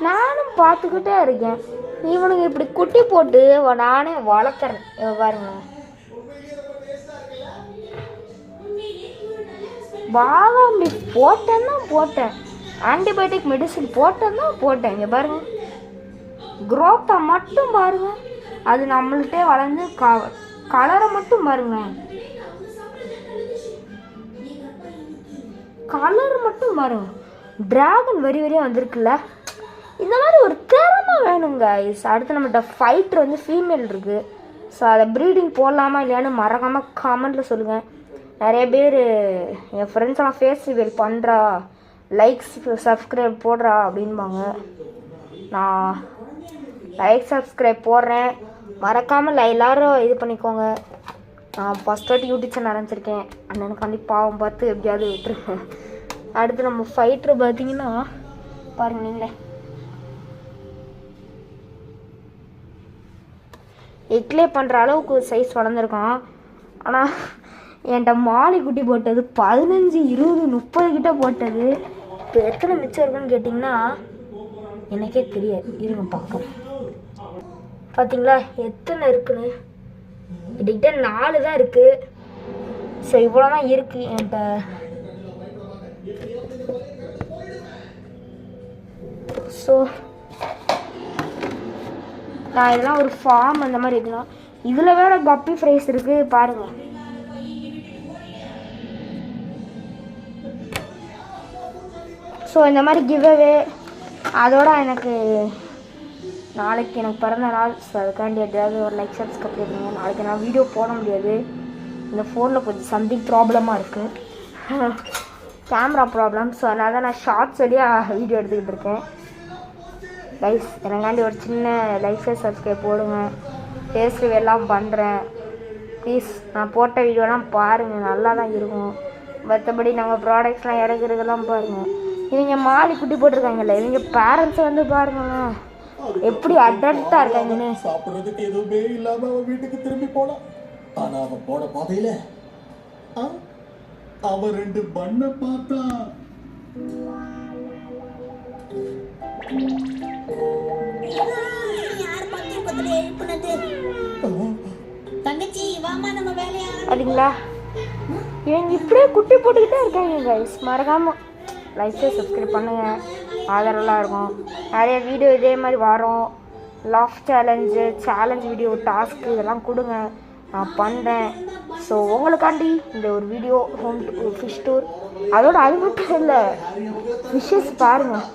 நானும் பார்த்துக்கிட்டே இருக்கேன். இவனுங்க இப்படி குட்டி போட்டு நானே வளர்க்குறேன். பாருங்க, பாதாம் லீஃப் போட்டேன், ஆன்டிபயோட்டிக் மெடிசன் போட்டேன். இங்கே பாருங்க, குரோத்தை மட்டும் பாருங்க, அது நம்மள்கிட்டே வளர்ந்து கலரை மட்டும் பாருங்க, கலர் மட்டும் பாருங்க, டிராகன் வரியாக வந்திருக்குல்ல. இந்த மாதிரி ஒரு திறமை வேணுங்க. அடுத்து நம்மகிட்ட ஃபைட்டர் வந்து ஃபீமேல் இருக்குது. ஸோ அதை ப்ரீடிங் போடலாமா இல்லையான்னு மறக்காமல் கமெண்ட்டில் சொல்லுங்கள். நிறைய பேர் என் ஃப்ரெண்ட்ஸ்லாம் ஃபேஸ் ரிவீல் பண்ணுறா, லைக்ஸ் சப்ஸ்கிரைப் போடுறா அப்படின்பாங்க. நான் லைக் சப்ஸ்கிரைப் போடுறேன், மறக்காமல் எல்லோரும் இது பண்ணிக்கோங்க. நான் ஃபஸ்ட்டு யூடியூப் சேனல் ஆரம்பிச்சிருக்கேன். அண்ணனுக்காண்டி பாவம் பார்த்து எப்படியாவது விட்டுருக்கேன். அடுத்து நம்ம ஃபைட்ரு பார்த்தீங்கன்னா பாருங்க, நீங்களே எக்லே பண்ணுற அளவுக்கு சைஸ் வளர்ந்துருக்கான். ஆனால் என்கிட்ட மாலி குட்டி போட்டது 15, 20, 30 கிட்ட போட்டது. இப்போ எத்தனை மிச்சம் இருக்குன்னு கேட்டிங்கன்னா எனக்கே தெரியாது. இருங்க பார்க்குறேன். பார்த்தீங்களா எத்தனை இருக்குன்னு? கிட்ட 4 தான் இருக்குது. ஸோ இவ்வளோ தான் இருக்குது என்கிட்ட. ஸோ நான் இதெல்லாம் ஒரு ஃபார்ம் அந்த மாதிரி இருக்கலாம். இதில் வேறு கப்பி ஃப்ரைஸ் இருக்குது பாருங்கள். ஸோ இந்த மாதிரி கிவ்அவே அதோட நாளைக்கு எனக்கு பிறந்த நாள். ஸோ அதுக்காண்டி எப்படியாவது ஒரு லைக் சப்ஸ்கிரைப் பண்ணுங்க. நாளைக்கு நான் வீடியோ போட முடியாது, இந்த ஃபோனில் கொஞ்சம் சம்திங் ப்ராப்ளமாக இருக்குது, கேமரா ப்ராப்ளம். ஸோ அதனால தான் நான் ஷார்ட்ஸ் வழியாக வீடியோ எடுத்துக்கிட்டு இருக்கேன். லைக்ஸ் எனக்காண்டி ஒரு சின்ன லைக் சப்ஸ்கிரைப் போடுங்க. ஃபேஸ் ரிவீல்லாம் பண்ணுறேன் ப்ளீஸ். நான் போட்ட வீடியோலாம் பாருங்கள், நல்லா தான் இருக்கும். மற்றபடி நாங்கள் ப்ராடக்ட்ஸ்லாம் இறக்குறதெல்லாம் பாருங்கள். இவங்க மாலி குட்டி போட்டிருக்காங்கல்ல, இவங்க பேரண்ட்ஸை வந்து பாருங்களேன் எப்படி அடல்ட்டாக இருக்காங்கன்னு. சாப்பிட்றதுக்கு எதுவுமே இல்லாமல் அவன் வீட்டுக்கு திரும்பி போனான். ஆனால் அவன் போன பாதையில் அவன் 2 பண்ணை பார்த்தான். அப்படிங்களா, இவங்க இப்படியே குட்டி போட்டுக்கிட்டே இருக்காங்க கைஸ். மறக்காமல் லைக்கை சப்ஸ்கிரைப் பண்ணுங்கள், ஆதரவெல்லாம் இருக்கும். நிறைய வீடியோ இதே மாதிரி வரும். லாஃப் சேலஞ்ச் வீடியோ, டாஸ்க்கு இதெல்லாம் கொடுங்க, நான் பண்ணுறேன். ஸோ உங்களுக்காண்டி இந்த ஒரு வீடியோ ஹோம் ஃபிஷ் டூர். அதோட அது மட்டும் இல்லை, ஃபிஷ்ஷஸ் பாருங்கள்.